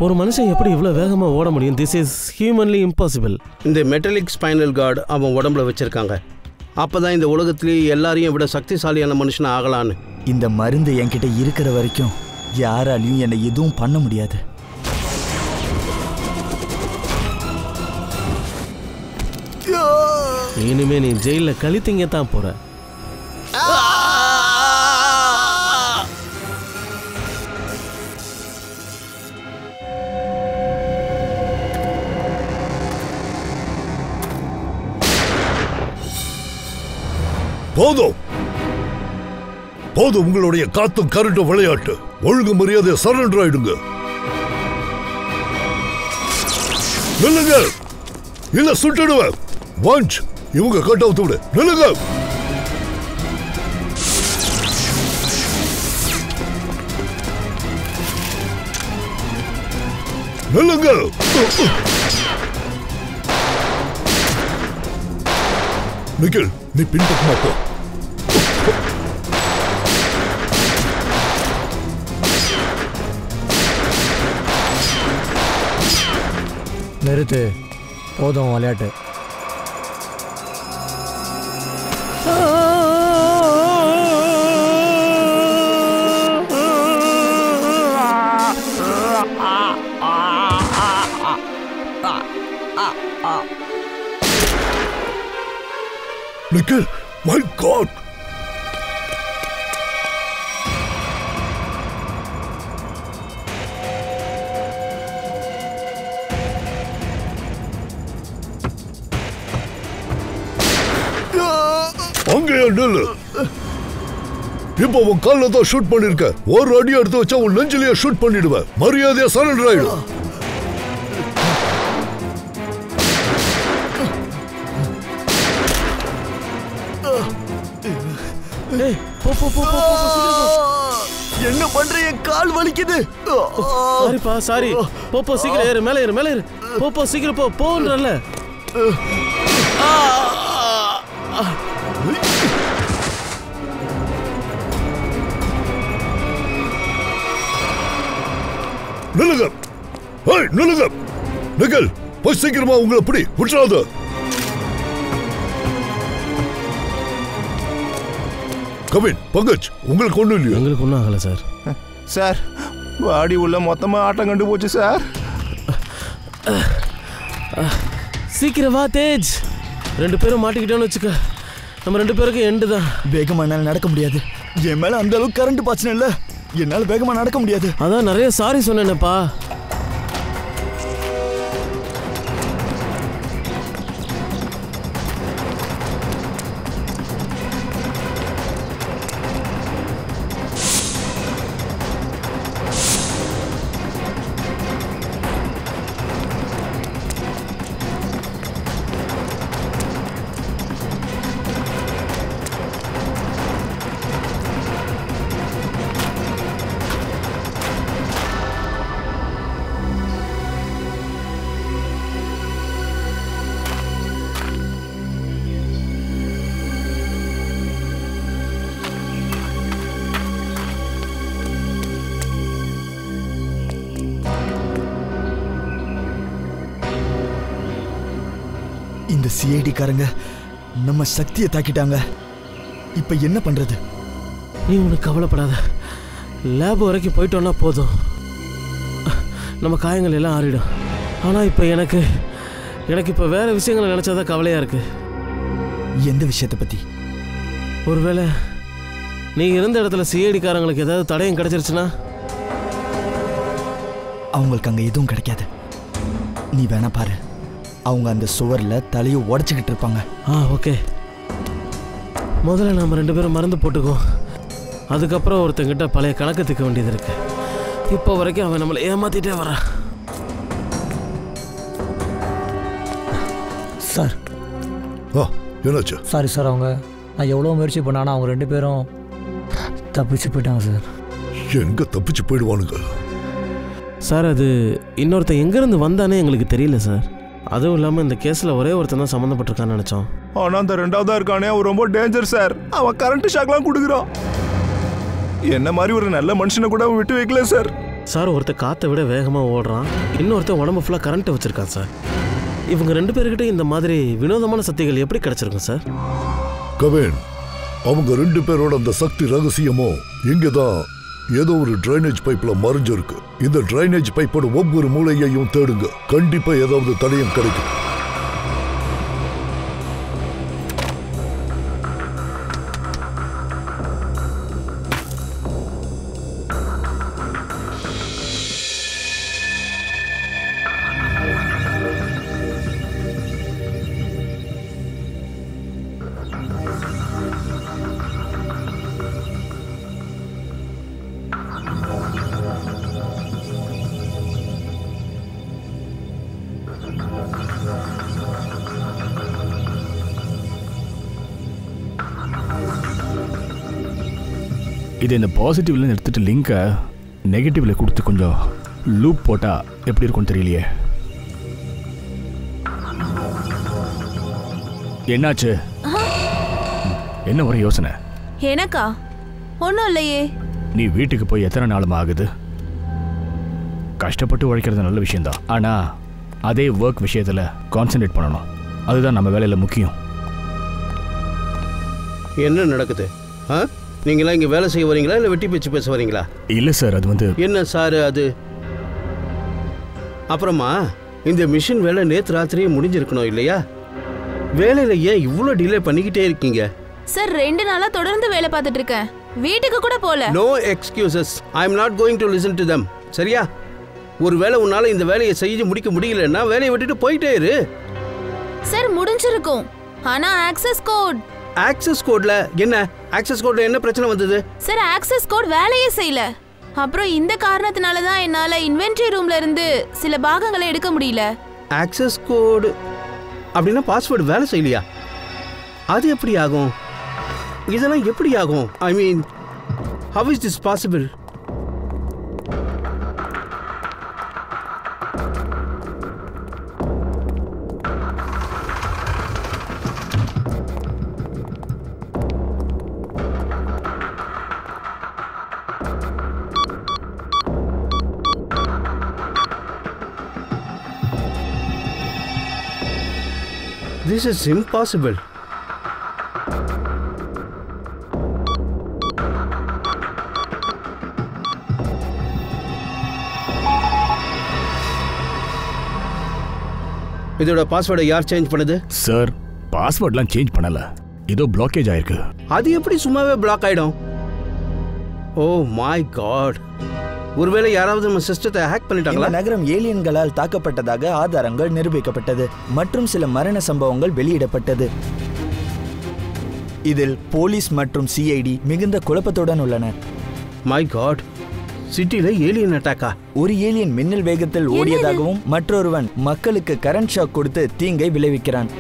ஒரு மனுஷன் எப்படி இவ்வளவு வேகமா ஓட முடியும்? This is humanly impossible. இந்த மெட்டலிக் ஸ்பைனல் கார்டு அவன் உடம்புல வச்சிருக்காங்க. அப்பதான் இந்த உலகத்திலேயே எல்லாரையும் விட சக்திசாலியான மனுஷன் ஆகலான்னு. இந்த மருந்து என்கிட்ட இருக்கிற வரைக்கும் யாராலையும் என்னை எதுவும் பண்ண முடியாது. இனிமே நீ ஜெயில கழித்தீங்க தான் போற. போதும் போதும், உங்களுடைய காத்தும் கரண்ட் விளையாட்டு. ஒழுங்கு மரியாதை சரண்டர் ஆயிடுங்க. நில்லுங்க, இல்ல சுட்டுடுவேன். வாஞ்ச், இவங்க கட் அவுத்து விடு. நில்லுங்க. நில்லுங்க. நிக்கில், நீ பின்பக்கமா போ. நிறுத்து, போதும் விளையாட்டு. Nikhil, my God! அங்கேயே நில்லு. இப்போ உன் காலில் தான் ஷூட் பண்ணிருக்க. ஒரு அடி எடுத்து வச்சா உன் நெஞ்சிலேயே ஷூட் பண்ணிடுவேன். மரியாதையா சரண்டர் ஆயிடும். என்ன பண்ற? என் கால் வலிக்குது. சாரிப்பா, சாரி. போ சீக்கிரம் ஏறு, மேல ஏறு, மேல ஏறு. போ சீக்கிரம் போன்றல. நில்லுங்க, நில்லுங்க. நிக்கல், போய் சீக்கிரமா உங்களை பிடி, விட்டுறாத. கவின், பங்கஜ், உங்களுக்கு ஒண்ணும் இல்லையா? எங்களுக்கு ஒன்றும் ஆகலை சார். சார், பாடி உள்ள மொத்தமா ஆட்டம் கண்டு போச்சு சார். சீக்கிரம் வா தேஜ். 2 பேரும் மாட்டிக்கிட்டோன்னு வச்சுக்க, நம்ம 2 பேருக்கு எண்டு தான். வேகமா என்னால நடக்க முடியாது. என் மேல அந்த அளவுக்கு கரண்ட் பாய்ச்சன இல்ல. என்னால வேகமா நடக்க முடியாது. அதான் நிறைய சாரி சொன்னேனப்பா. இந்த சிஐடி காரங்க நம்ம சக்தியை தாக்கிட்டாங்க. இப்ப என்ன பண்றது? நீ உனக்கு கவலைப்படாத. லேப் வரைக்கும் போயிட்டோன்னா போதும், நம்ம காயங்கள் எல்லாம் ஆறிடும். ஆனா இப்ப எனக்கு இப்ப வேற விஷயங்களை நினைச்சாதான் கவலையா இருக்கு. எந்த விஷயத்தை பத்தி? ஒருவேளை நீ இருந்த இடத்துல சிஐடி காரங்களுக்கு ஏதாவது தடயம் கிடைச்சிருச்சுன்னா? அவங்களுக்கு அங்க எதுவும் கிடைக்காது. நீ வேணா பாரு. அவங்க அந்த சுவர்ல தலையை உடைச்சுக்கிட்டு இருப்பாங்க. ஓகே. முதல்ல நம்ம 2 பேரும் மருந்து போட்டுக்குவோம். அதுக்கப்புறம் ஒருத்தங்கிட்ட பழைய கணக்கு தீர்க்க வேண்டியது இருக்கு. இப்போ வரைக்கும் அவன் நம்மளை ஏமாத்திட்டே வரான். சார், என்னாச்சு? சாரி சார், அவங்க நான் எவ்வளோ முயற்சி பண்ணானா அவங்க 2 பேரும் தப்பிச்சு போயிட்டாங்க சார். எங்க தப்பிச்சு போயிடுவானுங்க சார்? அது இன்னொருத்தன் எங்கேருந்து வந்தானே எங்களுக்கு தெரியல சார். அதுவும் இல்லாமல் இந்த கேஸில் ஒரே ஒருத்தன் தான் சம்மந்தப்பட்டிருக்கான்னு நினச்சோம். ஆனால் அந்த 2வதா இருக்கானே, அவன் ரொம்ப டேஞ்சர் சார். அவன் கரண்ட் ஷாக்லாம் கொடுக்குறான். என்ன மாதிரி ஒரு நல்ல மனுஷனை கூட அவன் விட்டு வைக்கல சார். சார் ஒருத்தர் காற்றை விட வேகமாக ஓடுறான், இன்னொருத்தர் உடம்பு ஃபுல்லாக கரண்ட்டை வச்சுருக்கான் சார். இவங்க 2 பேர்கிட்ட இந்த மாதிரி வினோதமான சக்திகள் எப்படி கிடைச்சிருக்கும் சார்? கவின், அவங்க 2 பேரோட அந்த சக்தி ரகசியமும் இங்கதான் ஏதோ ஒரு டிரைனேஜ் பைப்ல மறைஞ்சிருக்கு. இந்த டிரைனேஜ் பைப்போட ஒவ்வொரு மூலையையும் தேடுங்க, கண்டிப்பா ஏதாவது தடயம் கிடைக்கும். இது இந்த பாசிட்டிவ்ல எடுத்துட்டு லிங்கை நெகட்டிவ்ல கொடுத்து கொஞ்சம் லூப் போட்டா எப்படி இருக்கும்னு தெரியலையே. என்னாச்சு? என்ன ஒரு யோசனை? எனக்கா? ஒன்றும் இல்லையே. நீ வீட்டுக்கு போய் எத்தனை நாளும் ஆகுது? கஷ்டப்பட்டு உழைக்கிறது நல்ல விஷயம்தான், ஆனா அதே ஒர்க் விஷயத்துல கான்சென்ட்ரேட் பண்ணணும். அதுதான் நம்ம வேலையில முக்கியம். என்ன நடக்குது? நீங்களா இங்கே வேலை செய்ய வரீங்களா இல்லை வெட்டி பேச்சு பேச வரீங்களா? இல்லை சார், அது வந்து என்ன சார் அது? அப்புறமா இந்த மிஷின் வேலை நேற்று ராத்திரியே முடிஞ்சிருக்கணும் இல்லையா? வேலையில் ஏன் இவ்வளோ டிலே பண்ணிக்கிட்டே இருக்கீங்க? சார் 2 நாளாக தொடர்ந்து வேலை பார்த்துட்டு இருக்கேன், வீட்டுக்கு கூட போல. No excuses, I am not going to listen to them. சரியா? ஒரு வேளை உன்னால் இந்த வேலையை செய்ய முடிக்க முடியலன்னா வேலையை விட்டுட்டு போயிட்டே இரு. சார் முடிஞ்சிருக்கும், ஆனால் ஆக்சஸ் கோட். ஆக்சஸ் கோட்ல என்ன? ஆக்சஸ் கோட்ல என்ன பிரச்சனை வந்தது? சார் ஆக்சஸ் கோட் வேலையே செய்யல. அப்புறம் இந்த காரணத்தினால தான் என்னால இன்வென்டரி ரூம்ல இருந்து சில பாகங்களை எடுக்க முடியல. ஆக்சஸ் கோட் அப்படின்னா பாஸ்வேர்டு வேலை செய்யலையா? அது எப்படி ஆகும்? இதெல்லாம் எப்படி ஆகும்? ஐ மீன், how is this possible? This is impossible. இதோட பாஸ்வேர்டை யார் சேஞ்ச் பண்ணது? சார், பாஸ்வேர்ட்லாம் சேஞ்ச் பண்ணல, ஏதோ பிளாக்கேஜ் ஆயிருக்கு. அது எப்படி சும்மாவே பிளாக் ஆயிடும்? ஓ மை காட், ஒருவேளை யாராவது நம்ம சிஸ்டத்தை ஹேக் பண்ணிட்டாங்களா? நகரம் ஏலியன்களால் தாக்கப்பட்டதாக ஆதாரங்கள் நிரூபிக்கப்பட்டது மற்றும் சில மரண சம்பவங்கள் வெளியிடப்பட்டது. இதில் போலீஸ் மற்றும் சிஐடி மிகுந்த குழப்பத்துடன் உள்ளனர். மை காட், சிட்டில ஏலியன் அட்டாக்கா? ஒரு ஏலியன் மின்னல் வேகத்தில் ஓடியதாகவும் மற்றொருவன் மக்களுக்கு கரண்ட் ஷாக் கொடுத்து தீங்கை விளைவிக்கிறான்.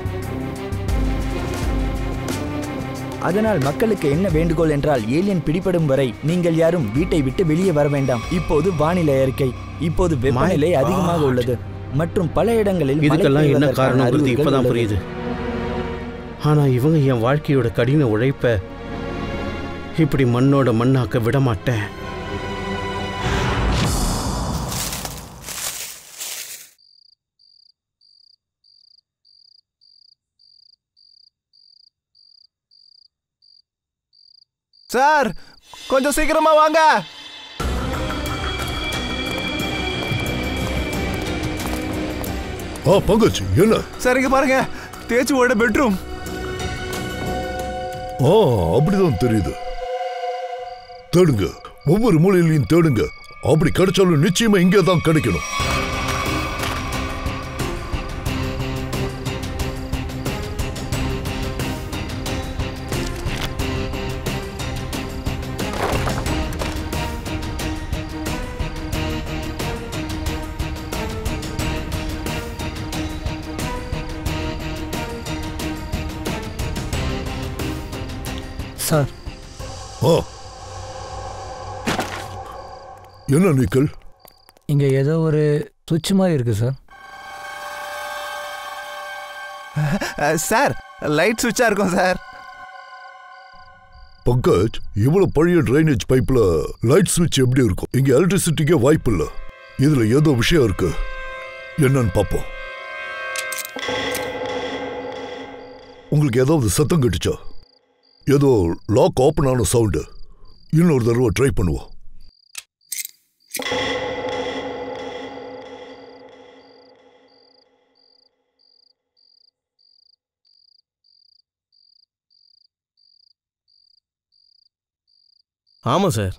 அதனால் மக்களுக்கு என்ன வேண்டுகோள் என்றால், ஏலியன் பிடிபடும் வரை நீங்கள் யாரும் வீட்டை விட்டு வெளியே வர வேண்டாம். இப்போது வானிலை அறிக்கை, இப்போது வெப்பநிலை அதிகமாக உள்ளது மற்றும் பல இடங்களில் இதுக்கெல்லாம் என்ன காரணம் இப்பதான் புரியுது. ஆனா இவங்க என் வாழ்க்கையோட கடின உழைப்ப இப்படி மண்ணோட மண்ணாக்க விட மாட்டேன். சார், கொஞ்சம் சீக்கிரமா வாங்க. பங்கஜ், என்ன? சார் இங்க பாருங்க, தேச்சுவோட பெட்ரூம். அப்படிதான் தெரியுது. தேடுங்க, ஒவ்வொரு மூலையிலையும் தேடுங்க. அப்படி கிடைச்சாலும் நிச்சயமா இங்கே தான் கிடைக்கணும். சார், என்ன நிக்கல்? இங்க ஏதோ ஒரு சுவிட்ச் மாதிரி இருக்கு சார். சார், லைட் சுவிட்சா இருக்கும் சார். பங்கஜ், இவ்வளவு பழைய டிரைனேஜ் பைப்ல லைட் சுவிட்ச் எப்படி இருக்கும்? இங்க எலக்ட்ரிசிட்டிக்கே வாய்ப்பு இல்ல. இதுல ஏதோ விஷயம் இருக்கு, என்னன்னு பாப்போம். உங்களுக்கு ஏதாவது சத்தம் கேட்டுச்சா? ஏதோ லாக் ஓபன் ஆன சவுண்டு. இன்னொரு தடவை ட்ரை பண்ணுவோம். ஆமாம் சார்,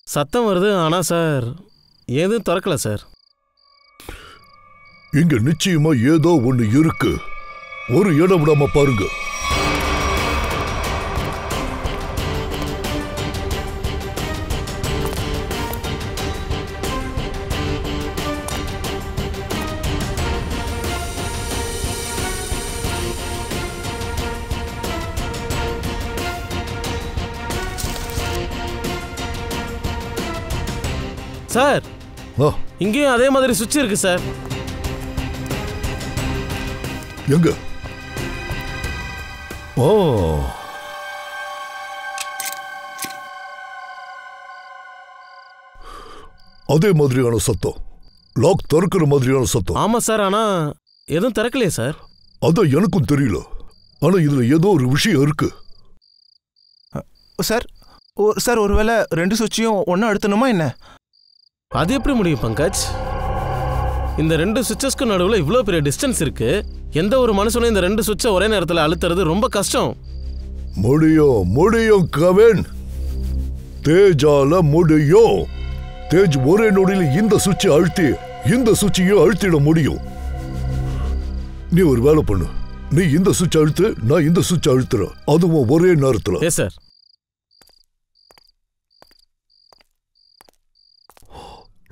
சத்தம் வருது. ஆனால் சார் எதுவும் திறக்கல சார். இங்க நிச்சயமா ஏதோ ஒண்ணு இருக்கு. ஒரு இடம் விடாம பாருங்க. சார், இங்கேயும் அதே மாதிரி சுவிட்ச் இருக்கு சார். எங்க? அதே மாதிரியான சத்தம், லாக் திறக்கிற மாதிரியான சத்தம். ஆமா சார், ஆனா எதுவும் திறக்கலையே சார். அதான் எனக்கும் தெரியல. ஆனா இதுல ஏதோ ஒரு விஷயம் இருக்கு. சார் சார், ஒருவேளை 2 சுவிட்சையும் ஒன்னா அழுத்தணுமா என்ன? அது எப்படி முடியும் பங்கஜ்? இந்த 2 சுவிட்சஸ்க்கு நடுவில் இவ்வளோ பெரிய டிஸ்டன்ஸ் இருக்கு. எந்த ஒரு மனுஷனும் இந்த 2 சுவிட்சை ஒரே நேரத்தில் அழுத்துறது ரொம்ப கஷ்டம். முடியும் கவின், தேஜால முடியும். தேஜ் ஒரே நொடியில் இந்த சுவிட்சை அழுத்தி இந்த சுவிட்சையும் அழுத்திட முடியும். நீ ஒரு வேலை பண்ணு, நீ இந்த சுவிட்ச் அழுத்து, நான் இந்த சுவிட்ச் அழுத்துறேன், அதுவும் ஒரே நேரத்தில். Yes sir.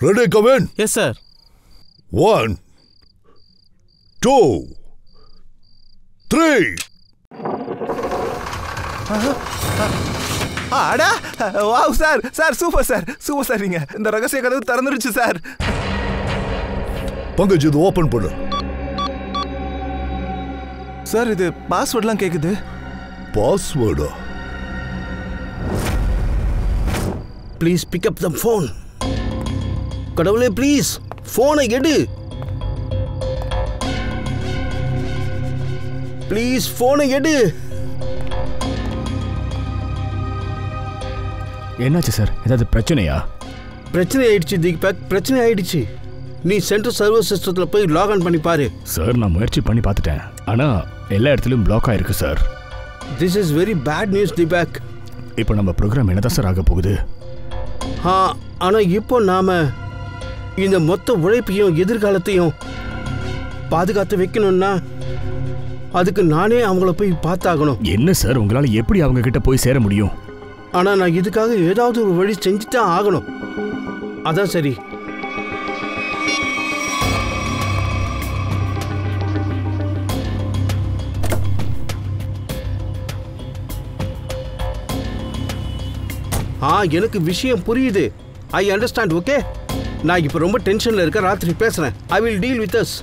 Ready Kavin? Yes sir. 1 2 3. அடா, wow sir, sir super sir, super sir. நீங்க இந்த ரகசிய கதவு திறந்துருச்சு சார். பங்கஜ், இது ஓபன் பண்ணு. சார், இது பாஸ்வேர்ட்லாம் கேக்குது. பாஸ்வேர்டா? Please pick up the phone. கடவுளே, ப்ளீஸ் ஃபோனை எடு. ப்ளீஸ் ஃபோனை எடு. என்னாச்சு சார்? ஏதாவது பிரச்சனையா? பிரச்சனை ஆயிடுச்சு தீபக், பிரச்சனை ஆயிடுச்சு. நீ சென்ட்ரல் சர்வர் சிஸ்டத்தில் போய் லாக்இன் பண்ணி பாரு. சார், நான் முயற்சி பண்ணி பார்த்துட்டேன், ஆனா எல்லா இடத்துலயும் பிளாக் ஆயிருக்கு sir. This is very bad news Deepak. இப்போ நம்ம ப்ரோக்ராம் என்னதான் சார் ஆக போகுது? ஆனா இப்போ நாம இந்த மொத்த உழைப்பையும் எதிர்காலத்தையும் பாதுகாத்து வைக்கணும்னா அதுக்கு நானே அவங்கள போய் பார்த்தாகணும். என்ன சார், உங்களால எப்படி அவங்க கிட்ட போய் சேர முடியும்? ஆனா நான் இதுக்காக ஏதாவது ஒரு வழி செஞ்சுதான் ஆகணும். அதான் சரி. எனக்கு விஷயம் புரியுது. I understand. ஓகே, நான் இப்போ ரொம்ப டென்ஷன்ல இருக்க. ராத்திரி பேசுறேன். I will deal with us.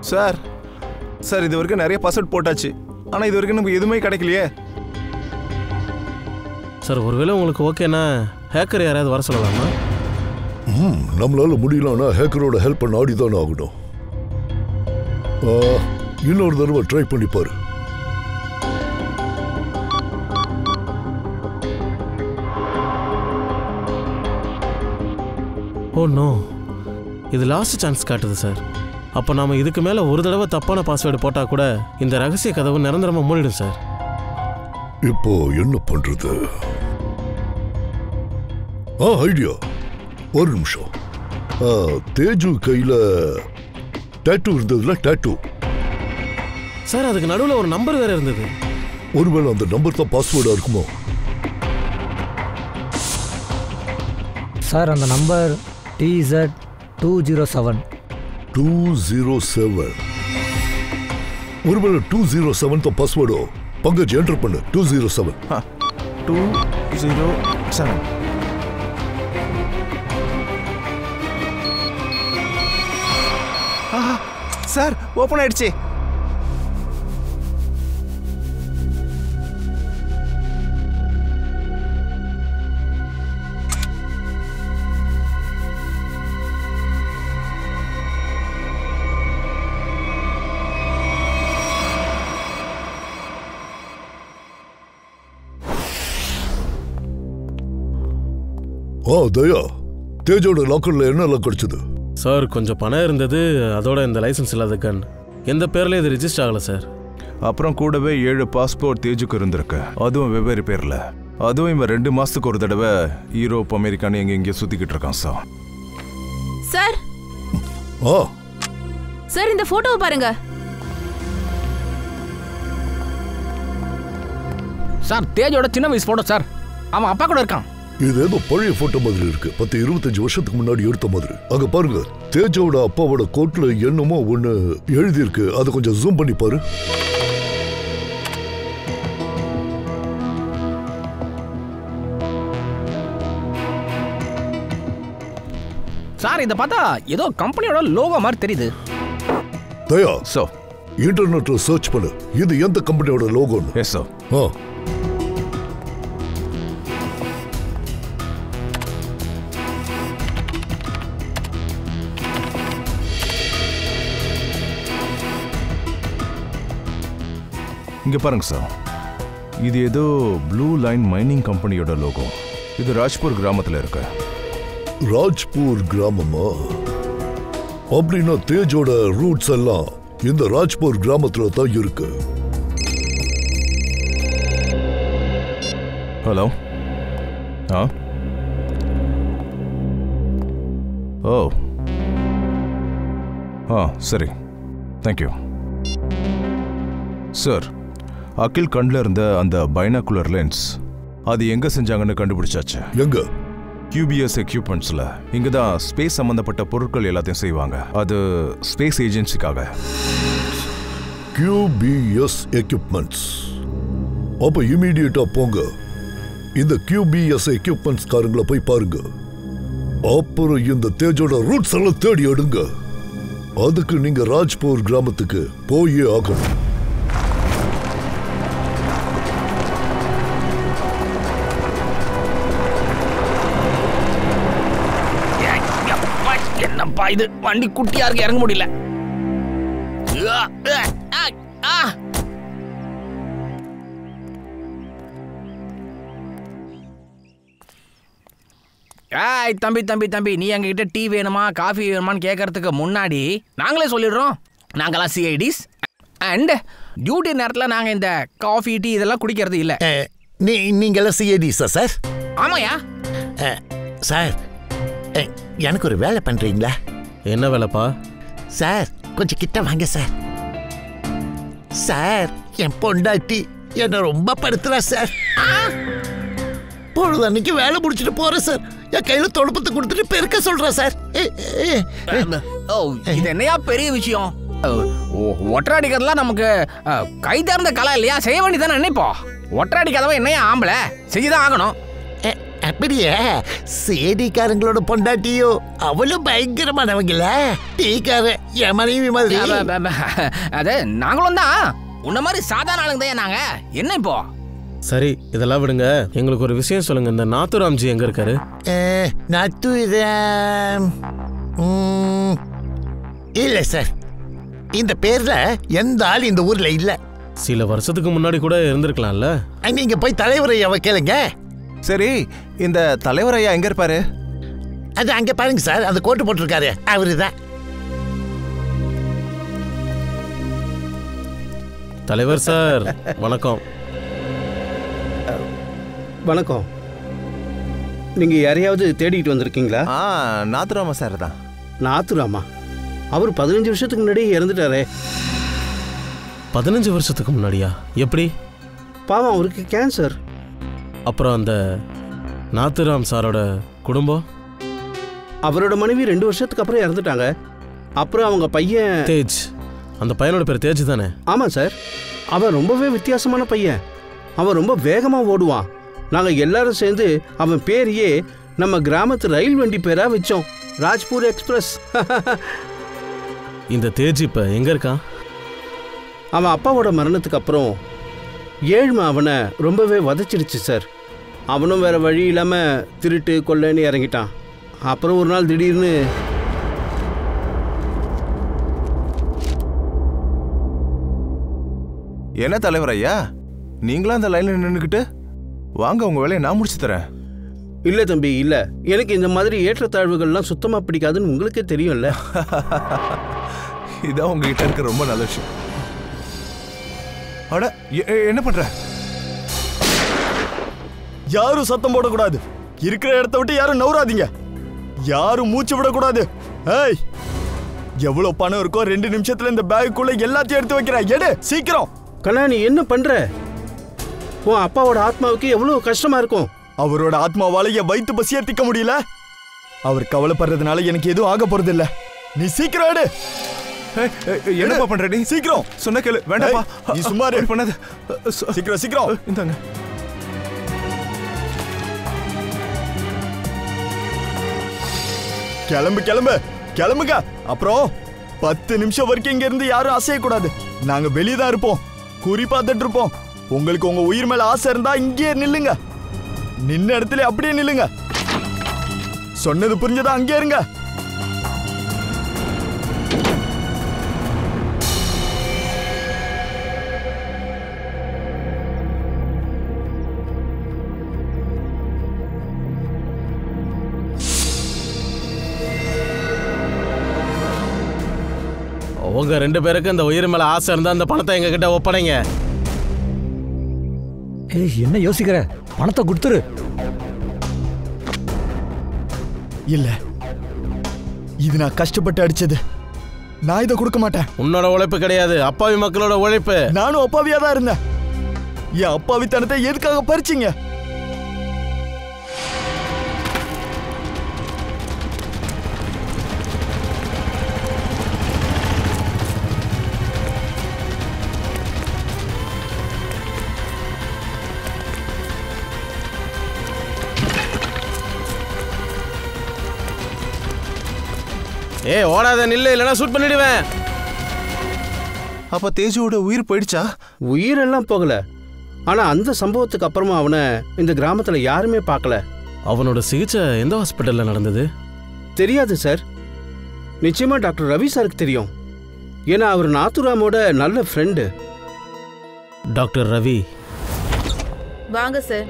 Sir sir, இது வரைக்கும் நிறைய பாஸ்வேர்ட் போட்டாச்சு, ஆனா இது வரைக்கும் நமக்கு எதுவுமே கிடைக்கலையே. சார், ஒருவேளை உங்களுக்கு ஓகேனா ஹேக்கர் யாராவது வர சொல்லலாமா? நம்மளால முடியலன்னா ஹேக்கரோட ஹெல்ப் பண்ண ஆடிதானே ஆகணும். இன்னொரு தடவை ட்ரை பண்ணி பாரு. ஓ நோ, இது லாஸ்ட் சான்ஸ் காட்டுது சார். அப்போ நாம இதுக்கு மேலே ஒரு தடவை தப்பான பாஸ்வேர்டு போட்டால் கூட இந்த ரகசிய கதவு நிரந்தரமாக மூடிடும் சார். இப்போ என்ன பண்றது? ஐடியா. ஒரு நிமிஷம். தேஜு கையில டாட்டூ இருந்ததுல, டாட்டூ சார் அதுக்கு நடுவில் ஒரு நம்பர் வேற இருந்தது. ஒருவேளை அந்த நம்பர் தான் பாஸ்வேர்டா இருக்குமோ? சார் அந்த நம்பர் TZ207. 207. ஒருவேளை 207 தான் பாஸ்வேர்டோ? பங்கஜ் என்டர் பண்ணு. 207. 207. சார் ஓபன் ஆயிடுச்சு. தயா, தேஜோட லாக்கர்ல என்னெல்லாம் கிடைச்சது? சார் கொஞ்சம் பணம் இருந்தது, அதோட இந்த லைசன்ஸ் இல்லாத கன். எந்த பேர்ல இது ரிஜிஸ்டர் ஆகல சார். அப்புறம் கூடவே 7 பாஸ்போர்ட் தேஜுக்கு இருந்திருக்கு, அதுவும் வெவ்வேறு பேர்ல. அதுவும் இவன் 2 மாசத்துக்கு ஒரு தடவை யூரோப் அமெரிக்கான்னு எங்க சுத்திக்கிட்டு இருக்கான் சார். சார் சார் இந்த போட்டோவை பாருங்க. சார் தேஜோட சின்ன வயசு போட்டோ சார். அவன் அப்பா கூட இருக்கான். இது ஏதோ பழைய போட்டோ மாதிரி இருக்கு. 10-25 வருஷத்துக்கு முன்னாடி எடுத்த மாதிரி. அங்க பாருங்க, தேஜோட அப்பாவோட கோட்ல என்னமோ ஒண்ணு எழுதி இருக்கு. அதை கொஞ்சம் ஜூம் பண்ணி பாரு. சார் இத பார்த்தா ஏதோ கம்பெனியோட லோகோ மாதிரி தெரியுது. தயா, சார் இன்டர்நெட்ல சர்ச் பண்ணு, இது எந்த கம்பெனியோட லோகோன்னு. Yes sir. இங்க பாருங்க சார், இது ஏதோ ப்ளூ லைன் மைனிங் கம்பெனியோட லோகோ. இது ராஜ்பூர் கிராமத்துல இருக்கு. ராஜ்பூர் கிராமமா? அப்படின்னா தேஜோட ரூட்ஸ் எல்லாம் இந்த ராஜ்பூர் கிராமத்துல தான் இருக்கு. ஹலோ. சரி, தேங்க்யூ சார். அகில் கண்ணில் இருந்த அந்த பைனாகுலர் லென்ஸ் அது எங்க செஞ்சாங்கன்னு கண்டுபிடிச்சாச்சு. எங்க? QBS எக்யூப்மெண்ட்ஸ்ல. இங்க தான் ஸ்பேஸ் சம்பந்தப்பட்ட பொருட்கள் எல்லாத்தையும் செய்வாங்க. அது ஸ்பேஸ் ஏஜென்சிக்காக. QBS equipments. அப்ப இமீடியட்டா போங்க, இந்த QBS எக்யூப்மெண்ட்ஸ் காரங்களை போய் பாருங்க. அப்புறம் இந்த தேஜோட ரூட்ஸ் எல்லாம் தேடி எடுங்க. அதுக்கு நீங்க ராஜ்பூர் கிராமத்துக்கு போயே ஆகணும். என்னப்பா இது, வண்டி குட்டியா இருக்கு, இறங்க முடியல. தம்பி தம்பி தம்பி, நீ எங்ககிட்ட டீ வேணுமா காஃபி வேணுமான்னு கேட்கறதுக்கு முன்னாடி நாங்களே சொல்லிடுறோம், நாங்களாம் CIDs அண்ட் டியூட்டி நேரத்தில் நாங்கள் இந்த காஃபி டீ இதெல்லாம் குடிக்கிறது இல்லை. நீங்களாம் CIDஸா சார்? ஆமாயா சார். எனக்கு ஒரு வேலை பண்றீங்களா? என்ன வேலைப்பா? சார் கொஞ்சம் கிட்ட வாங்க சார். சார் என் பொண்டாட்டி என்ன ரொம்ப படுத்துறா சார். பொழுது அன்னைக்கு வேலை முடிச்சுட்டு போறேன் சார். என் கையில தொடுப்பத்தை கொடுத்துட்டு பெருக்க சொல்றேன் சார். இது என்னையா பெரிய விஷயம்? ஒற்றாடிக்கிறதுலாம் நமக்கு கை தேர்ந்த கலை இல்லையா? செய்ய வேண்டியதானே நினைப்போம். ஒற்றாடிக்காதவன் என்னையா ஆம்பளை, செஞ்சுதான் ஆகணும். அப்படியே சேடிக்காரங்களோட பொண்டாட்டியோ அவளும் பயங்கரமானவங்கள. டீக்கார என் மனைவி மாதிரி. அது நாங்களும் தான் உன்ன மாதிரி சாதாரண ஆளுங்க தான் நாங்க. என்ன இப்போ? சரி இதெல்லாம் விடுங்க, எங்களுக்கு ஒரு விஷயம் சொல்லுங்க. இந்த நாத்துராம்ஜி எங்க இருக்காரு? நாத்துராம் இல்ல சார். இந்த பேர்ல எந்த ஆள் இந்த ஊர்ல இல்ல. சில வருஷத்துக்கு முன்னாடி கூட இருந்திருக்கலாம்ல. நீங்க போய் தலைவரை அவ கேளுங்க. சரி, இந்த தலைவர் ஐயா எங்க இருப்பாரு? அது அங்க பாருங்க சார், அந்த கோட்டு போட்டிருக்காரு, அவருதான். தலைவர் சார் வணக்கம். வணக்கம். நீங்க யாரையாவது தேடிட்டு வந்திருக்கீங்களா? நாத்துராமா சார் தான். நாத்துராமா? அவர் 15 வருஷத்துக்கு முன்னாடி இறந்துட்டாரே. 15 வருஷத்துக்கு முன்னாடியா? எப்படி? பாவம், அவருக்கு கேன்சர். அப்புறம் அந்த நாத்துராம் சாரோட குடும்பம்? அவரோட மனைவி 2 வருஷத்துக்கு அப்புறம் இறந்துட்டாங்க. அப்புறம் அவங்க பையன் தேஜ். அந்த பையனோட பேர் தேஜ் தானே? ஆமாம் சார். அவன் ரொம்பவே வித்தியாசமான பையன். அவன் ரொம்ப வேகமாக ஓடுவான். நாங்கள் எல்லாரும் சேர்ந்து அவன் பேரையே நம்ம கிராமத்து ரயில் வண்டி பேராக வச்சோம், ராஜ்பூர் எக்ஸ்பிரஸ். இந்த தேஜ் இப்போ எங்கே இருக்கான்? அவன் அப்பாவோட மரணத்துக்கு அப்புறம் ஏழ்மை அவனை ரொம்பவே வதச்சிடுச்சு சார். அவனும் வேற வழி இல்லாமல் திருட்டு கொள்ளைன்னு இறங்கிட்டான். அப்புறம் ஒரு நாள் திடீர்னு என்ன தலைவர் ஐயா, நீங்களும் அந்த லைன்ல நின்றுக்கிட்டு வாங்க, உங்க வேலையை நான் முடிச்சு தரேன். இல்லை தம்பி, இல்லை. எனக்கு இந்த மாதிரி ஏற்றத்தாழ்வுகள்லாம் சுத்தமாக பிடிக்காதுன்னு உங்களுக்கே தெரியும்ல. இதான் உங்ககிட்ட இருக்க ரொம்ப நல்ல விஷயம். அட, என்ன பண்ற? யாரும் சத்தம் போடக்கூடாது. இருக்கிற இடத்த விட்டு யாரும் நவுறாதீங்க. யாரும் மூச்சு விடக்கூடாது. ஏய், எவ்வளவு பணம் இருக்கோ 2 நிமிஷத்துல இந்த பேக்குள்ள எல்லாத்தையும் எடுத்து வைக்கிறேன். எடு சீக்கிரம். கண்ணா, நீ என்ன பண்ற? உன் அப்பாவோட ஆத்மாவுக்கு எவ்வளவு கஷ்டமா இருக்கும். அவரோட ஆத்மாவால என் வயிற்று பசியை திக்க முடியல. அவர் கவலைப்படுறதுனால எனக்கு எதுவும் ஆக போறது இல்ல. நீ சீக்கிரம் எடு. என்னப்பா பண்ற நீ? சீக்கிரம் சொன்ன கேளு. வேண்டாப்பா, நீ சும்மா பண்ணாத. சீக்கிரம் சீக்கிரம் இந்தாங்க. கிளம்பு கிளம்பு கிளம்புங்க. அப்புறம் 10 நிமிஷம் வரைக்கும் இங்க இருந்து யாரும் அசையக்கூடாது. நாங்க வெளியே தான் இருப்போம், குறி பார்த்துட்டு இருப்போம். உங்களுக்கு உங்க உயிர் மேல ஆசை இருந்தா இங்கே நில்லுங்க. நின்ன இடத்துல அப்படியே நில்லுங்க. சொன்னது புரிஞ்சதா? அங்கே இருங்க. உங்க 2 பேருக்கு இந்த உயிர் மேல ஆசை இருந்தா அந்த பணத்தை எங்க கிட்ட ஒப்படைங்க. ஏய், என்ன யோசிக்கிற? பணத்தை கொடுத்துரு. இல்ல, இது நான் கஷ்டப்பட்டு அடிச்சது. நான் இதை கொடுக்க மாட்டேன். உன்னோட உழைப்பு கிடையாது, அப்பாவி மக்களோட உழைப்பு. நானும் அப்பாவியா தான் இருந்தேன். என் அப்பாவித்தனத்தை எதுக்காக பறிச்சீங்க? ஏய், ஓடாத, நில்லு, இல்லைன்னா ஷூட் பண்ணிடுவேன். அப்ப தேஜுவோட உயிர் போயிடுச்சா? உயிரெல்லாம் போகல. ஆனா அந்த சம்பவத்துக்கு அப்புறமா அவனை இந்த கிராமத்துல யாருமே பார்க்கல. அவனோட சிகிச்சை எந்த ஹாஸ்பிட்டல்ல நடந்தது? தெரியாது சார். நிச்சயமா டாக்டர் ரவி சாருக்கு தெரியும். ஏன்னா அவர் நாத்துராமோட நல்ல ஃப்ரெண்டு. டாக்டர் ரவி. வாங்க சார்.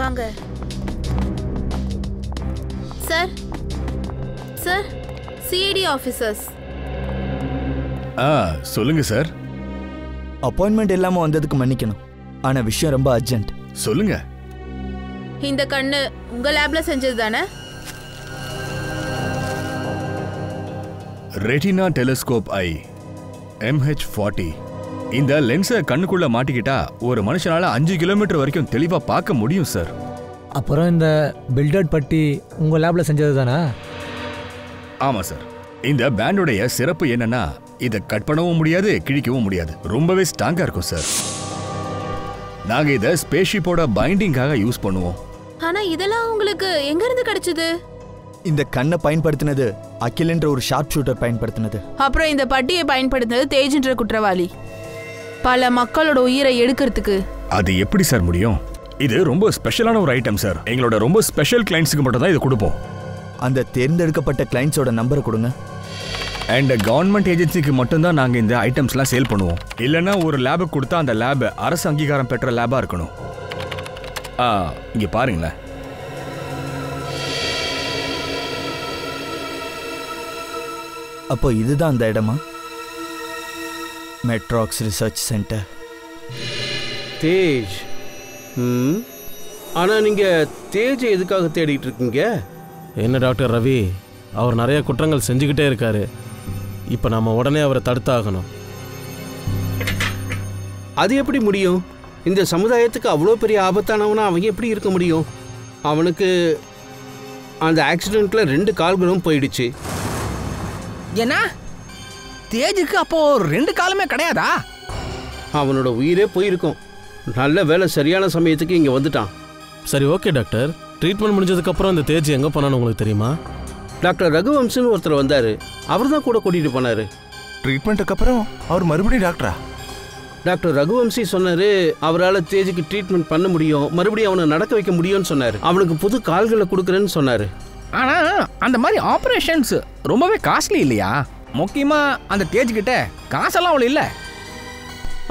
வாங்க சார். Sir, CID officers. சொல்லுங்க சார். அப்பாயின்மெண்ட் இல்லாம வந்ததுக்கு மன்னிக்கணும். ஆனா விஷயம் ரொம்ப அர்ஜென்ட். சொல்லுங்க. இந்த கண்ணு உங்க லேப்ல செஞ்சது தானே? ரெட்டினா டெலிஸ்கோப் ஐ MH40. இந்த லென்ஸை கண்ணுக்குள்ள மாட்டிக்கிட்டா ஒரு மனுஷனால 5 கிலோமீட்டர் வரைக்கும் தெளிவா பார்க்க முடியும் சார். அப்புறம் இந்த பில்டட் பட்டி உங்க லேப்ல செஞ்சது தானே? ஆமா சார். இந்த பேண்டோடைய சிறப்பு என்னன்னா, இதை கட் பண்ணவும் முடியாது, கிழிக்கவும் முடியாது. ரொம்பவே ஸ்ட்ராங்கா இருக்கும் சார். நாங்க இதை ஸ்பேஸ்ஷிப்போட பைண்டிங்காக யூஸ் பண்ணுவோம். ஆனா இதெல்லாம் உங்களுக்கு எங்க இருந்து கிடைச்சது? இந்த கண்ணை பயன்படுத்தினது அகில் என்ற ஒரு ஷார்ப் ஷூட்டர் பயன்படுத்தினது. அப்புறம் இந்த பட்டியை பயன்படுத்தினது தேஜ் என்ற குற்றவாளி. பல மக்களோட உயிரை எடுக்கிறதுக்கு. அது எப்படி சார் முடியும்? இது ரொம்ப ஸ்பெஷலான ஒரு ஐட்டம் சார். எங்களோட ரொம்ப ஸ்பெஷல் கிளைண்ட்ஸுக்கு மட்டும் தான் இதை கொடுப்போம். அந்த தேர்ந்தெடுக்கப்பட்ட கிளைண்ட்ஸோட நம்பரை கொடுங்க. அண்ட் கவர்மெண்ட் ஏஜென்சிக்கு மட்டும்தான் நாங்க இந்த ஐட்டம்ஸ்லாம் சேல் பண்ணுவோம். இல்லைன்னா ஒரு லேபுக்கு கொடுத்தா அந்த லேப் அரசு அங்கீகாரம் பெற்ற லேபா இருக்கணும். இங்க பாருங்களேன். அப்போ இதுதான் அந்த இடமா? மெட்ராக்ஸ் ரிசர்ச் சென்டர். தேஜ். ஆனா நீங்க தேஜை எதுக்காக தேடிட்டு இருக்கீங்க? என்ன டாக்டர் ரவி, அவர் நிறைய குற்றங்கள் செஞ்சுக்கிட்டே இருக்காரு. இப்போ நம்ம உடனே அவரை தடுத்தாகணும். அது எப்படி முடியும்? இந்த சமுதாயத்துக்கு அவ்வளோ பெரிய ஆபத்தானவனா அவன் எப்படி இருக்க முடியும்? அவனுக்கு அந்த ஆக்சிடெண்ட்டில் 2 கால்களும் போயிடுச்சு. என்ன தேஜுக்கு அப்போ 2 காலுமே கிடையாதா? அவனோட உயிரே போயிருக்கும். நல்ல வேலை சரியான சமயத்துக்கு இங்கே வந்துட்டான். சரி, ஓகே டாக்டர். ட்ரீட்மெண்ட் முடிஞ்சதுக்கப்புறம் இந்த தேஜ் எங்கே போனான்னு உங்களுக்கு தெரியுமா? டாக்டர் ரகுவம்சன் ஒருத்தர் வந்தார். அவர் தான் கூட கூட்டிகிட்டு போனார். ட்ரீட்மெண்ட்டுக்கு அப்புறம் அவர் மறுபடியும் டாக்டரா? டாக்டர் ரகுவம்சி சொன்னார் அவரால் தேஜுக்கு ட்ரீட்மெண்ட் பண்ண முடியும், மறுபடியும் அவனை நடக்க வைக்க முடியும்னு சொன்னார். அவனுக்கு புது கால்களை கொடுக்குறேன்னு சொன்னார். ஆனால் அந்த மாதிரி ஆப்ரேஷன்ஸ் ரொம்பவே காஸ்ட்லி இல்லையா? முக்கியமாக அந்த தேஜ்கிட்ட காசெல்லாம் அவ்வளோ இல்லை.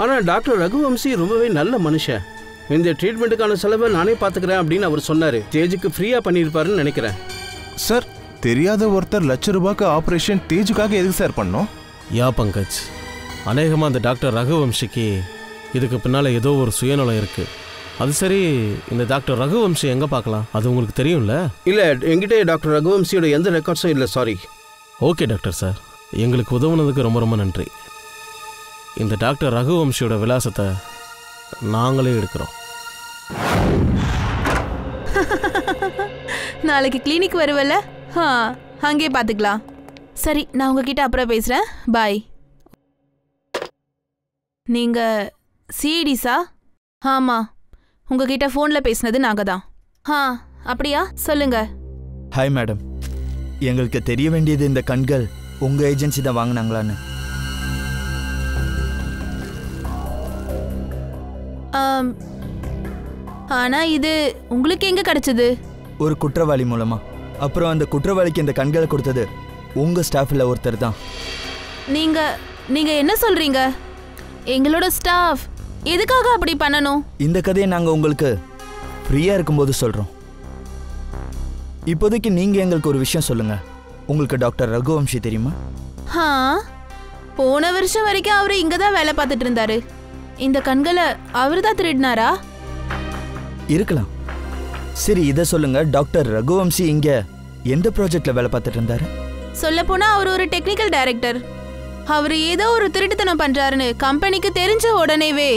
ஆனால் டாக்டர் ரகுவம்சி ரொம்பவே நல்ல மனுஷன். இந்த ட்ரீட்மெண்ட்டுக்கான செலவை நானே பார்த்துக்கிறேன் அப்படின்னு அவர் சொன்னார். தேஜுக்கு ஃப்ரீயாக பண்ணியிருப்பாருன்னு நினைக்கிறேன். சார், தெரியாத ஒருத்தர் ₹1,00,000 ஆப்ரேஷன் தேஜுக்காக எதுக்கு சார் பண்ணோம்? யா பங்கஜ், அநேகமாக அந்த டாக்டர் ரகுவம்சிக்கு இதுக்கு பின்னால் ஏதோ ஒரு சுயநலம் இருக்குது. அது சரி, இந்த டாக்டர் ரகுவம்சி எங்கே பார்க்கலாம்? அது உங்களுக்கு தெரியும்ல? இல்லை, என்கிட்ட டாக்டர் ரகுவம்சியோட எந்த ரெக்கார்ட்ஸும் இல்லை, சாரி. ஓகே டாக்டர் சார், எங்களுக்கு உதவுனதுக்கு ரொம்ப ரொம்ப நன்றி. இந்த டாக்டர் ரகுவம்சியோட விலாசத்தை நாங்களே எடுக்கிறோம். நாளைக்கு கிளினிக் வருவல்ல? அங்கேயே பார்த்துக்கலாம். சரி, நான் உங்ககிட்ட அப்புறம் பேசுகிறேன். பாய். நீங்கள் சிஐடிஸா? ஆமாம், உங்ககிட்ட ஃபோனில் பேசினது நாங்கள் தான். அப்படியா? சொல்லுங்க. ஹாய் மேடம், எங்களுக்கு தெரிய வேண்டியது இந்த கண்கள் உங்கள் ஏஜென்சி தான் வாங்கினாங்களான்னு. ஆனால் இது உங்களுக்கு எங்கே கிடைச்சது? ஒரு குற்றவாளி மூலமா. அப்புறம் அந்த குற்றவாளிக்கு இந்த கண்களை கொடுத்தது உங்கள் ஸ்டாஃபில் ஒருத்தர் தான். நீங்கள் என்ன சொல்கிறீங்க? எங்களோட ஸ்டாஃப் எதுக்காக அப்படி பண்ணணும்? இந்த கதையை நாங்கள் உங்களுக்கு ஃப்ரீயாக இருக்கும்போது சொல்கிறோம். இப்போதைக்கு நீங்கள் எங்களுக்கு ஒரு விஷயம் சொல்லுங்கள். உங்களுக்கு டாக்டர் ரகுவம்சி தெரியுமா? போன வருஷம் வரைக்கும் அவர் இங்கே தான் வேலை பார்த்துட்டு இருந்தாரு. இந்த கண்களை அவர் தான் திருடினாரா? இருக்கலாம். சரி, இதை சொல்லுங்க, டாக்டர் ரகுவம்சி இங்கே எந்த ப்ராஜெக்டில் வேலை பார்த்துட்டு இருந்தாரு? சொல்லப்போனால் அவர் ஒரு டெக்னிக்கல் டைரக்டர். அவர் ஏதோ ஒரு திருட்டுத்தனம் பண்றாருன்னு கம்பெனிக்கு தெரிஞ்ச உடனேவே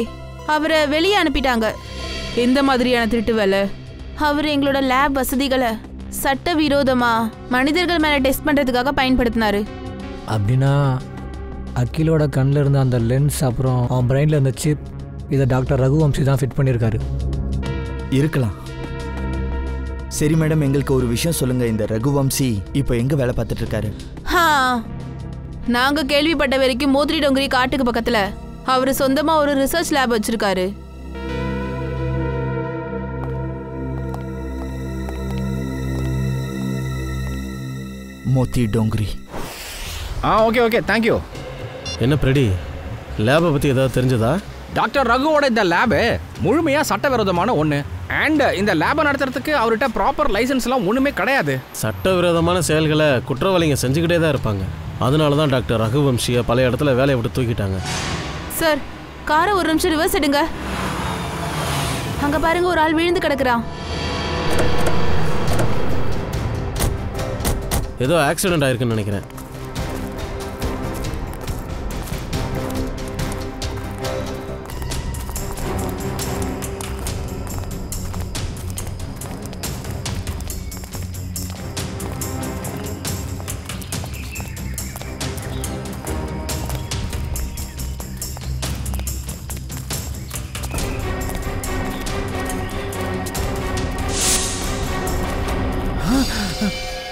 அவரை வெளியே அனுப்பிட்டாங்க. எந்த மாதிரியான திருட்டு வேலை? அவர் எங்களோட லேப் வசதிகளை சட்டவிரோதமா மனிதர்கள் மேலே டெஸ்ட் பண்ணுறதுக்காக பயன்படுத்தினாரு. அப்படின்னா அகிலோட கண்ணில் இருந்த அந்த லென்ஸ், அப்புறம் அவன் பிரெயினில் இருந்த சிப், இதை டாக்டர் ரகுவம்சி தான் ஃபிட் பண்ணியிருக்காரு. இருக்கலாம். சரி மேடம், எங்களுக்கு ஒரு விஷயம் சொல்லுங்கள். இந்த ரகுவம்சி இப்போ எங்கே வேலை பார்த்துட்டு இருக்காரு? நாங்கள் கேள்விப்பட்ட வரைக்கும் மோத்ரி டோங்கரி காட்டுக்கு பக்கத்தில் அவர் சொந்தமாக ஒரு ரிசர்ச் லேப் வச்சிருக்காரு. Moti Dongri. Okay okay, thank you. என்ன பிரெடி, லேபை பற்றி ஏதாவது தெரிஞ்சதா? டாக்டர் ரகுவோட இந்த லேபு முழுமையாக சட்டவிரோதமான ஒன்று. அண்ட் இந்த லேபை நடத்துறதுக்கு அவர்கிட்ட ப்ராப்பர் லைசன்ஸ்லாம் ஒன்றுமே கிடையாது. சட்டவிரோதமான செயல்களை குற்றவாளிங்க செஞ்சுக்கிட்டே தான் இருப்பாங்க. அதனால தான் டாக்டர் ரகுவம்சியை பல இடத்துல வேலையை விட்டு தூக்கிட்டாங்க. சார், காரை ஒரு நிமிஷம் ரிவர்ஸ் எடுங்க. அங்கே பாருங்க, ஒரு ஆள் விழுந்து கிடக்குறான். ஏதோ ஆக்சிடென்ட் ஆயிருக்குன்னு நினைக்கிறேன்.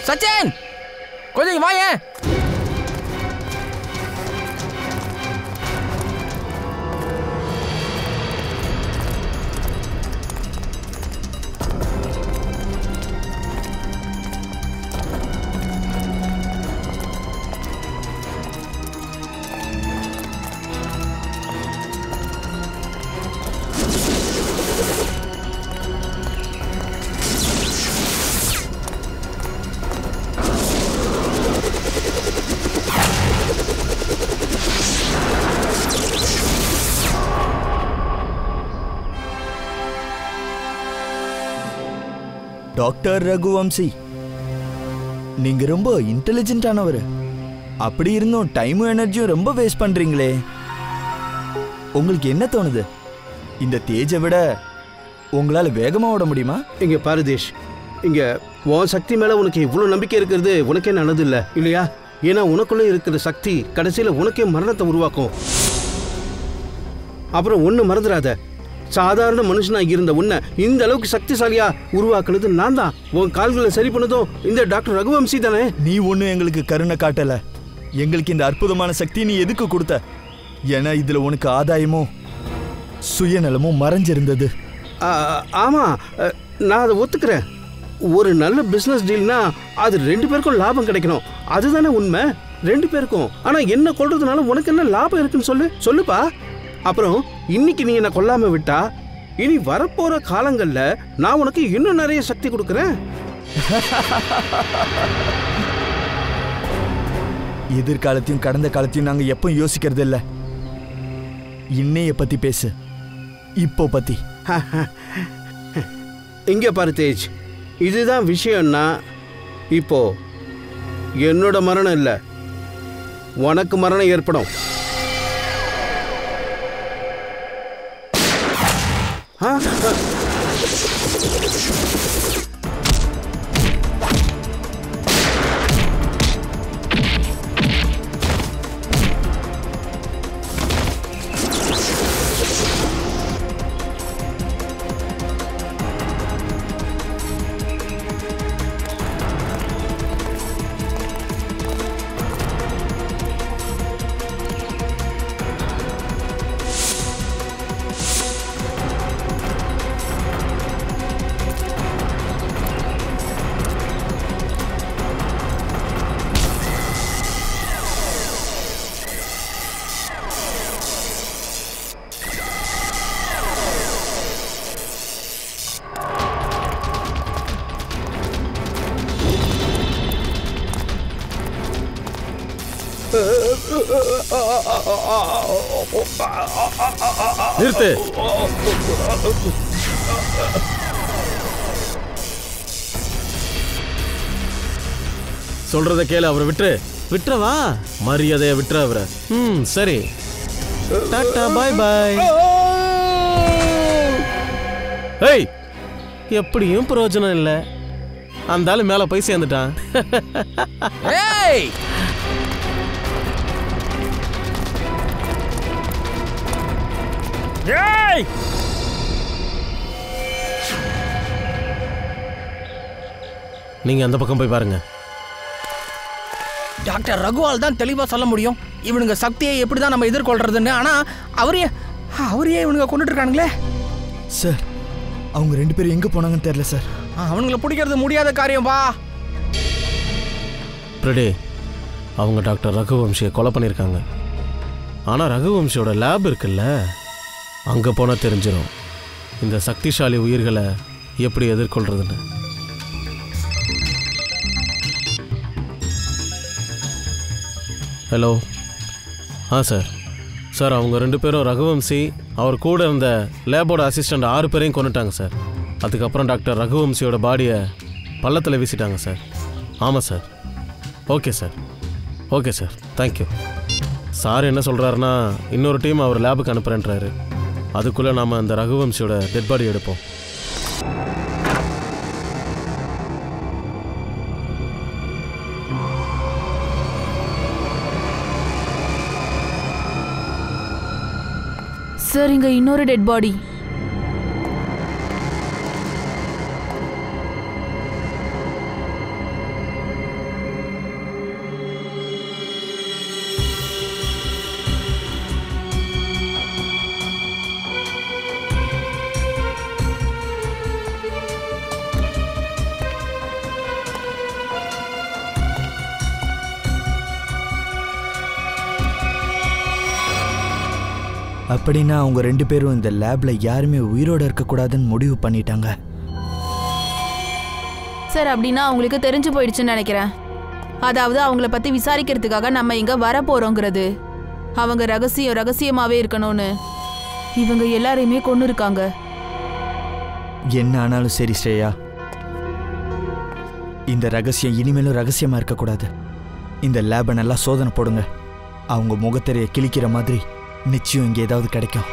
சச்சின், கொஞ்சம் வாயேன். டாக்டர் ரகுவம்சி, நீங்க ரொம்ப இன்டெலிஜென்ட்டானவர். அப்படி இருந்தும் டைமும் எனர்ஜியும் ரொம்ப வேஸ்ட் பண்றீங்களே. உங்களுக்கு என்ன தோணுது? இந்த தேஜை விட உங்களால வேகமா ஓட முடியுமா? இங்க பாரு தேஷ், இங்க உன் சக்தி மேல உனக்கு இவ்வளவு நம்பிக்கை இருக்கிறது உனக்கே நல்லது இல்ல இல்லையா? ஏன்னா உனக்குள்ள இருக்கிற சக்தி கடைசியில உனக்கே மரணத்தை உருவாக்கும். அப்புறம் ஒண்ணு மறந்துடாத, சாதாரண மனுஷனா இருந்த உன்னை இந்த அளவுக்கு சக்திசாலியா உருவாக்குனது நான் தான். உன் கால்களை சரி பண்ணதும் இந்த டாக்டர் ரகுவம்சி தானே. நீ ஒன்றும் எங்களுக்கு கருணை காட்டல. எங்களுக்கு இந்த அற்புதமான சக்தி நீ எதுக்கு கொடுத்த? ஏன்னா இதுல உனக்கு ஆதாயமும் சுயநலமும் மறைஞ்சிருந்தது. ஆமா, நான் அதை ஒத்துக்கிறேன். ஒரு நல்ல பிசினஸ் டீல்னா அது 2 பேருக்கும் லாபம் கிடைக்கணும், அதுதானே உண்மை. 2 பேருக்கும். ஆனா என்ன கொல்றதுனால உனக்கு என்ன லாபம் இருக்குன்னு சொல்லுப்பா. அப்புறம் இன்னைக்கு நீ என்ன கொல்லாம விட்டா இனி வரப்போற காலங்கள்ல நான் உனக்கு இன்னும் நிறைய சக்தி கொடுக்கறேன். எதிர்காலத்தையும் கடந்த காலத்தையும் நாங்க எப்பவும் யோசிக்கிறது இல்ல. இன்னைய பத்தி பேசு, இப்போ பத்தி. இங்க பாரு தேஜ், இதுதான் விஷயம்னா இப்போ என்னோட மரணம் இல்ல, உனக்கு மரணம் ஏற்படும். நிறுத்து. சொல்றத கேளு, அவரை விட்டுறவா. மரியாதையை விட்டுற அவரை. சரி, டாடா, பாய் பாய். ஏய், எப்படியும் பிரயோஜனம் இல்லை. அந்த ஆளு மேல போய் சேர்ந்துட்டான். ஏய், ஏய், நீங்க அந்த பக்கம் போய் பாருங்க. டாக்டர் ரகுவால் தான் தெளிவா சொல்ல முடியும் இவனுங்க சக்தியை எப்படிதான் நம்ம எதிர்கொள்றதுன்னு. ஆனா அவரையே இவனுங்க கொண்டுட்டு இருக்கானுங்களே. சார், அவங்க 2 பேரும் எங்க போனாங்கன்னு தெரியல சார். அவனுங்களை பிடிக்கிறது முடியாத காரியம் வா. பிரடே, அவங்க டாக்டர் ரகுவம்சியை கொலை பண்ணியிருக்காங்க. ஆனால் ரகுவம்சியோட லேப் இருக்குல்ல, அங்கே போனால் தெரிஞ்சிடும் இந்த சக்திசாலி உயிர்களை எப்படி எதிர்கொள்றதுன்னு. ஹலோ. சார் அவங்க 2 பேரும் ரகுவம்சி அவர் கூட இருந்த லேபோட அசிஸ்டண்ட் 6 பேரையும் கொண்டுட்டாங்க சார். அதுக்கப்புறம் டாக்டர் ரகுவம்சியோட பாடியை பள்ளத்தில் வீசிட்டாங்க சார். ஆமாம் sir. Okay sir, thank you. Sir என்ன சொல்கிறாருன்னா இன்னொரு டீம் அவர் லேபுக்கு அனுப்புகிறேன்றாரு. அதுக்குள்ளே நாம் அந்த ரகுவம்சியோட டெட் பாடி எடுப்போம். சார், இங்க இன்னொரு டெட் பாடி. அப்படின்னா அவங்க 2 பேரும் இந்த லேப்ல யாருமே உயிரோட இருக்கக்கூடாதுன்னு முடிவு பண்ணிட்டாங்க. சார், அப்படின்னா அவங்களுக்கு தெரிஞ்சு போயிடுச்சுன்னு நினைக்கிறேன். அதாவது அவங்கள பத்தி விசாரிக்கிறதுக்காக நம்ம இங்க வர போறோங்கிறது. அவங்க ரகசியமாவே இருக்கணும்னு இவங்க எல்லாரையுமே கொண்டு இருக்காங்க. என்ன ஆனாலும் சரி ஸ்ரேயா, இந்த ரகசியம் இனிமேலும் ரகசியமா இருக்கக்கூடாது. இந்த லேபை நல்லா சோதனை போடுங்க. அவங்க முகத்தெரிய கிழிக்கிற மாதிரி நிச்சயம் இங்கே ஏதாவது கிடைக்கும்.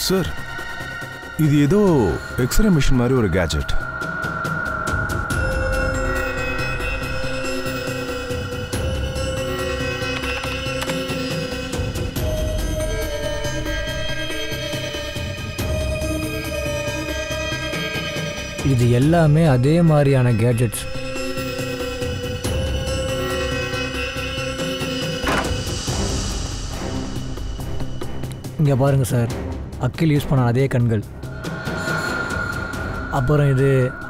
சார், இது ஏதோ எக்ஸ்ரே மிஷின் மாதிரி ஒரு கேஜெட். இது எல்லாமே அதே மாதிரியான கேஜெட்ஸ். இங்கே பாருங்கள் சார், அக்கில் யூஸ் பண்ண அதே கண்கள். அப்புறம் இது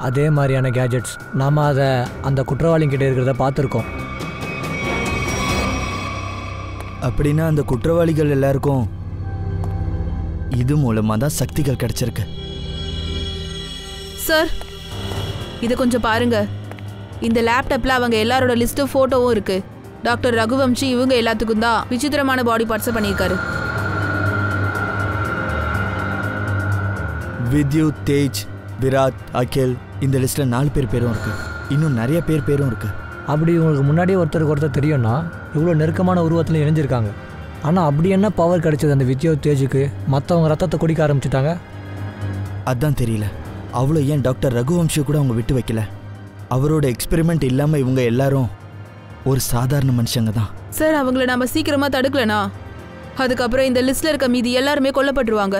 அதே மாதிரியான கேஜெட்ஸ். நாம் அதை அந்த குற்றவாளிங்கிட்ட இருக்கிறத பார்த்துருக்கோம். அப்படின்னா அந்த குற்றவாளிகள் எல்லாருக்கும் இது மூலமாக தான் சக்திகள் கிடைச்சிருக்கு. சார், இது கொஞ்சம் பாருங்க. இந்த லேப்டாப்ல அவங்க எல்லாரோட லிஸ்ட்டும் ஃபோட்டோவும் இருக்கு. டாக்டர் ரகுவம்சி இவங்க எல்லாத்துக்கும் தான் விசித்திரமான பாடி பார்ட்ஸை பண்ணியிருக்காரு. வித்யுத், தேஜ், விராட், அகில், இந்த லிஸ்ட்டில் 4 பேர் பேரும் இருக்கு. இன்னும் நிறைய பேரும் இருக்கு. அப்படி உங்களுக்கு முன்னாடியே ஒருத்தருக்கு ஒருத்தர் தெரியும்னா இவ்வளோ நெருக்கமான உருவத்தில் இணைஞ்சிருக்காங்க. ஆனால் அப்படி என்ன பவர் கிடைச்சது அந்த வித்யுத், தேஜுக்கு? மற்றவங்க ரத்தத்தை குடிக்க ஆரம்பிச்சிட்டாங்க. அதான் தெரியல. அவ்வளோ ஏன் டாக்டர் ரகுவம்சி கூட அவங்க விட்டு வைக்கல. அவரோட எக்ஸ்பெரிமெண்ட் இல்லாமல் இவங்க எல்லாரும் ஒரு சாதாரண மனுஷங்க தான். சார், அவங்கள நம்ம சீக்கிரமாக தடுக்கலனா அதுக்கப்புறம் இந்த லிஸ்ட்டில் இருக்க மீதி எல்லாருமே கொல்லப்பட்டுருவாங்க.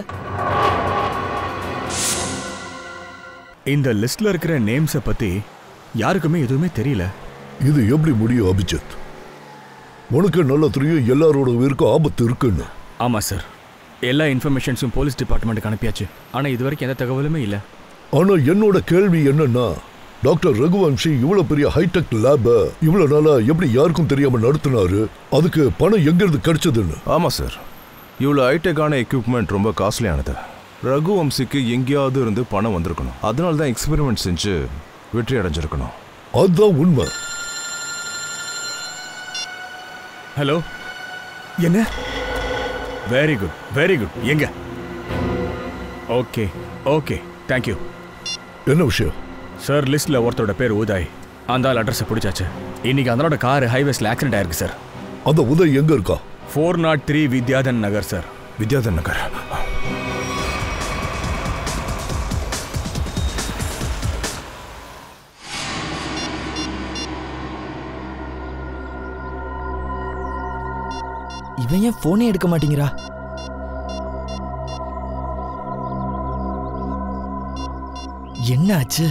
இந்த லிஸ்ட்ல இருக்கிற நேம்ஸை பத்தி யாருக்குமே எதுவுமே தெரியல. இது எப்படி முடியும் அபிஜித்? உனக்கு நல்லா தெரியும் எல்லாரோட உயிருக்கும் ஆபத்து இருக்குன்னு. ஆமா சார், எல்லா இன்ஃபர்மேஷன்ஸும் போலீஸ் டிபார்ட்மெண்ட்டுக்கு அனுப்பியாச்சு. ஆனா இது வரைக்கும் எந்த தகவலுமே இல்லை. ஆனா என்னோட கேள்வி என்னன்னா, டாக்டர் ரகுவம்சி இவ்வளவு பெரிய ஹைடெக் லேப இவ்வளவு நாளா எப்படி யாருக்கும் தெரியாம நடத்தினாரு? அதுக்கு பணம் எங்கிருந்து கிடைச்சதுன்னு? ஆமா சார், இவ்வளவு ஹைடெக்கான எக்யூப்மெண்ட் ரொம்ப காஸ்ட்லியானது. ரகுவம்சிக்கு எங்கேயாவது இருந்து பணம் வந்திருக்கணும். அதனால தான் எக்ஸ்பெரிமெண்ட் செஞ்சு வெற்றி அடைஞ்சிருக்கணும். அதுதான் உண்மை. ஹலோ, என்ன? Very good, very good. எங்க? Okay okay, thank you. என்ன விஷயம் சார்? லிஸ்ட்ல ஒருத்தரோட பேர் உதய். அந்த ஆள் அட்ரஸை பிடிச்சாச்சு. இன்னைக்கு அதனோட கார் ஹைவேஸ்ல ஆக்சிடென்ட் ஆயிருக்கு சார். அந்த உதய் எங்க இருக்கா? 403 வித்யாதன் நகர் சார். வித்யாதன் நகர். இவன் ஏன் போனே எடுக்க மாட்டேங்கிறா? என்ன ஆச்சு?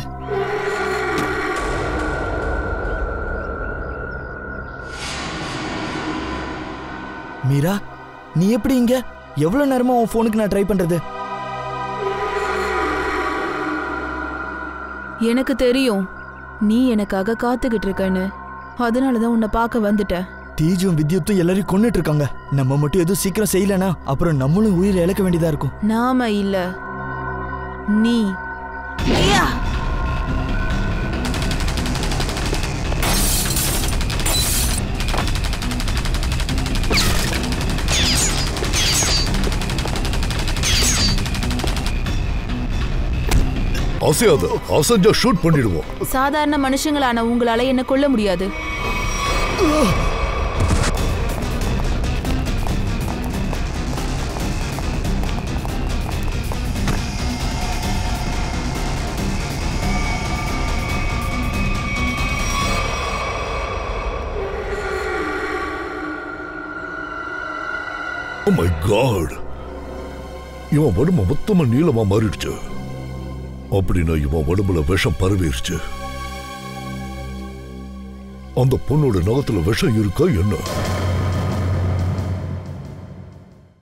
மீரா, நீ எப்படி இங்க? எவ்வளவு நேரமா உன் போனுக்கு நான் ட்ரை பண்றது? எனக்கு தெரியும் நீ எனக்காக காத்துக்கிட்டு இருக்கன்னு. அதனாலதான் உன்னை பார்க்க வந்துட்டேன். தேஜும் வித்யுத்தும் எல்லாரையும் கொன்னுட்டு இருக்காங்க. நம்ம மட்டும் எதுவும் சீக்கிரம் செய்யலனா அப்புறம் நம்மளும் உயிரை இழக்க வேண்டியதா இருக்கும். நாம இல்ல, நீ. அசையாத, அசஞ்சா ஷூட் பண்ணிடுவோம். சாதாரண மனுஷங்களான உங்களால என்ன கொல்ல முடியாது. Oh my God! இவன் உடம்பு மொத்தமா நீளமா மாறிடுச்சு. அப்படின்னா இவன் உடம்புல விஷம் பரவிடுச்சு. அந்த பொண்ணோட நகத்துல விஷம் இருக்கா என்ன?